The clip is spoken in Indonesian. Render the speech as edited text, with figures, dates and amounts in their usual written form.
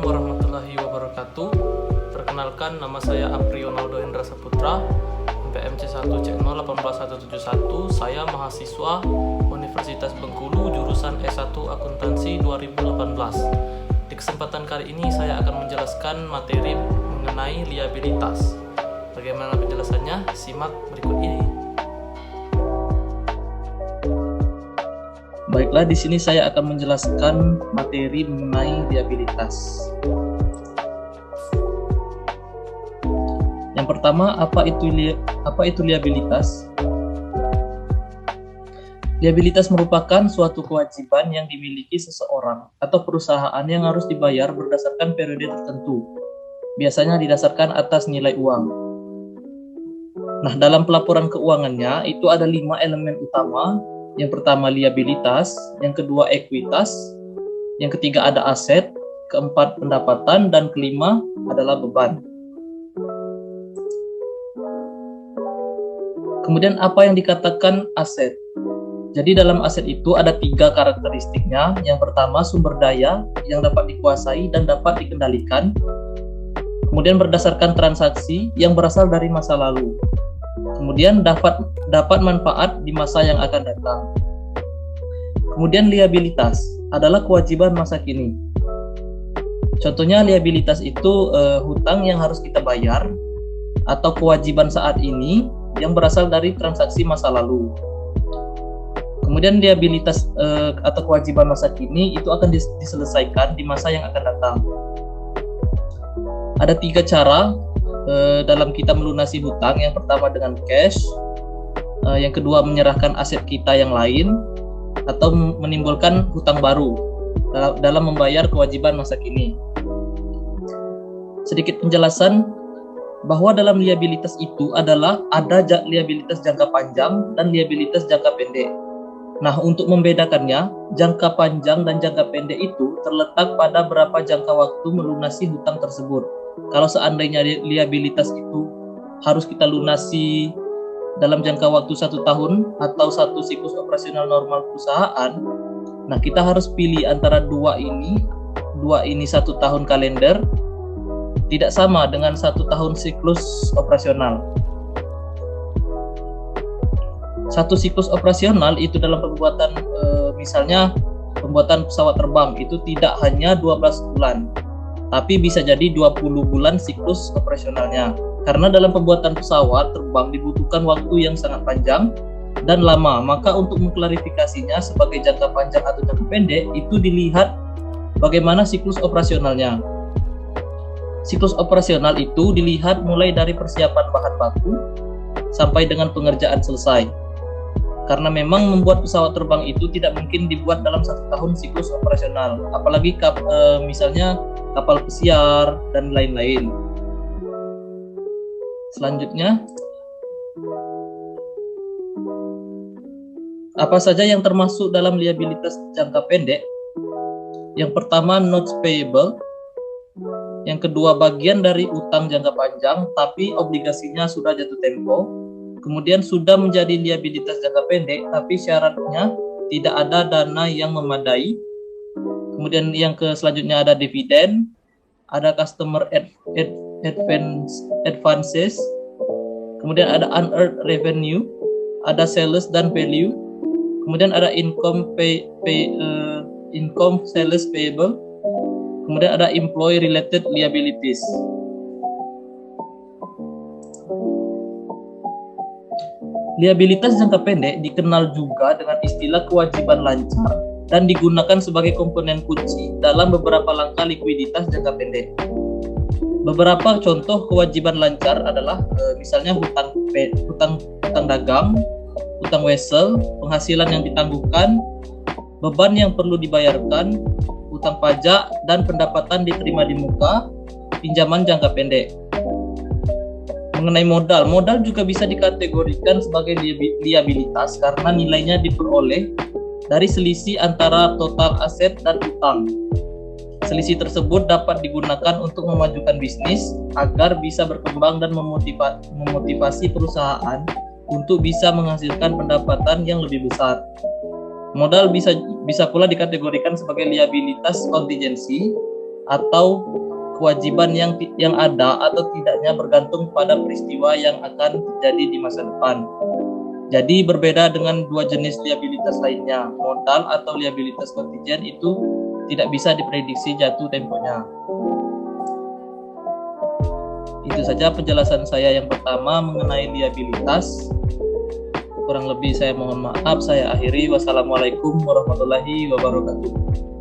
warahmatullahi wabarakatuh. Perkenalkan, nama saya Aprionaldo Hendra Saputra, PMC 1C0181171. Saya mahasiswa Universitas Bengkulu, jurusan S1 Akuntansi 2018. Di kesempatan kali ini saya akan menjelaskan materi mengenai liabilitas. Bagaimana penjelasannya? Simak berikut ini. Baiklah, di sini saya akan menjelaskan materi mengenai liabilitas. Yang pertama, apa itu liabilitas? Liabilitas merupakan suatu kewajiban yang dimiliki seseorang atau perusahaan yang harus dibayar berdasarkan periode tertentu. Biasanya didasarkan atas nilai uang. Nah, dalam pelaporan keuangannya itu ada 5 elemen utama. Yang pertama liabilitas, yang kedua ekuitas, yang ketiga ada aset, keempat pendapatan, dan kelima adalah beban. Kemudian apa yang dikatakan aset? Jadi dalam aset itu ada 3 karakteristiknya. Yang pertama sumber daya yang dapat dikuasai dan dapat dikendalikan. Kemudian berdasarkan transaksi yang berasal dari masa lalu. Kemudian dapat manfaat di masa yang akan datang. Kemudian liabilitas adalah kewajiban masa kini. Contohnya liabilitas itu hutang yang harus kita bayar atau kewajiban saat ini yang berasal dari transaksi masa lalu. Kemudian liabilitas atau kewajiban masa kini itu akan diselesaikan di masa yang akan datang. Ada 3 cara dalam kita melunasi hutang. Yang pertama dengan cash, yang kedua menyerahkan aset kita yang lain, atau menimbulkan hutang baru dalam membayar kewajiban masa kini. Sedikit penjelasan bahwa dalam liabilitas itu adalah ada liabilitas jangka panjang dan liabilitas jangka pendek. Nah, untuk membedakannya, jangka panjang dan jangka pendek itu terletak pada berapa jangka waktu melunasi hutang tersebut. Kalau seandainya liabilitas itu harus kita lunasi dalam jangka waktu 1 tahun atau 1 siklus operasional normal perusahaan, nah kita harus pilih antara dua ini 1 tahun kalender, tidak sama dengan 1 tahun siklus operasional. 1 siklus operasional itu dalam pembuatan misalnya pembuatan pesawat terbang itu tidak hanya 12 bulan, tapi bisa jadi 20 bulan siklus operasionalnya. Karena dalam pembuatan pesawat terbang dibutuhkan waktu yang sangat panjang dan lama. Maka untuk mengklarifikasinya sebagai jangka panjang atau jangka pendek itu dilihat bagaimana siklus operasionalnya. Siklus operasional itu dilihat mulai dari persiapan bahan baku sampai dengan pengerjaan selesai. Karena memang membuat pesawat terbang itu tidak mungkin dibuat dalam 1 tahun siklus operasional, apalagi misalnya kapal pesiar dan lain-lain. Selanjutnya, apa saja yang termasuk dalam liabilitas jangka pendek? Yang pertama notes payable, yang kedua bagian dari utang jangka panjang tapi obligasinya sudah jatuh tempo. Kemudian sudah menjadi liabilitas jangka pendek tapi syaratnya tidak ada dana yang memadai. Kemudian yang selanjutnya ada dividen, ada customer advances, kemudian ada unearned revenue, ada sales dan value, kemudian ada income sales payable, kemudian ada employee related liabilities. Liabilitas jangka pendek dikenal juga dengan istilah kewajiban lancar dan digunakan sebagai komponen kunci dalam beberapa langkah likuiditas jangka pendek. Beberapa contoh kewajiban lancar adalah misalnya hutang dagang, hutang wesel, penghasilan yang ditangguhkan, beban yang perlu dibayarkan, hutang pajak, dan pendapatan diterima di muka, pinjaman jangka pendek. Mengenai modal juga bisa dikategorikan sebagai liabilitas karena nilainya diperoleh dari selisih antara total aset dan utang. Selisih tersebut dapat digunakan untuk memajukan bisnis agar bisa berkembang dan memotivasi perusahaan untuk bisa menghasilkan pendapatan yang lebih besar. Modal bisa pula dikategorikan sebagai liabilitas kontingensi atau kewajiban yang ada atau tidaknya bergantung pada peristiwa yang akan terjadi di masa depan. Jadi berbeda dengan dua jenis liabilitas lainnya, modal atau liabilitas kontingen itu tidak bisa diprediksi jatuh temponya. Itu saja penjelasan saya yang pertama mengenai liabilitas. Kurang lebih saya mohon maaf, saya akhiri. Wassalamualaikum warahmatullahi wabarakatuh.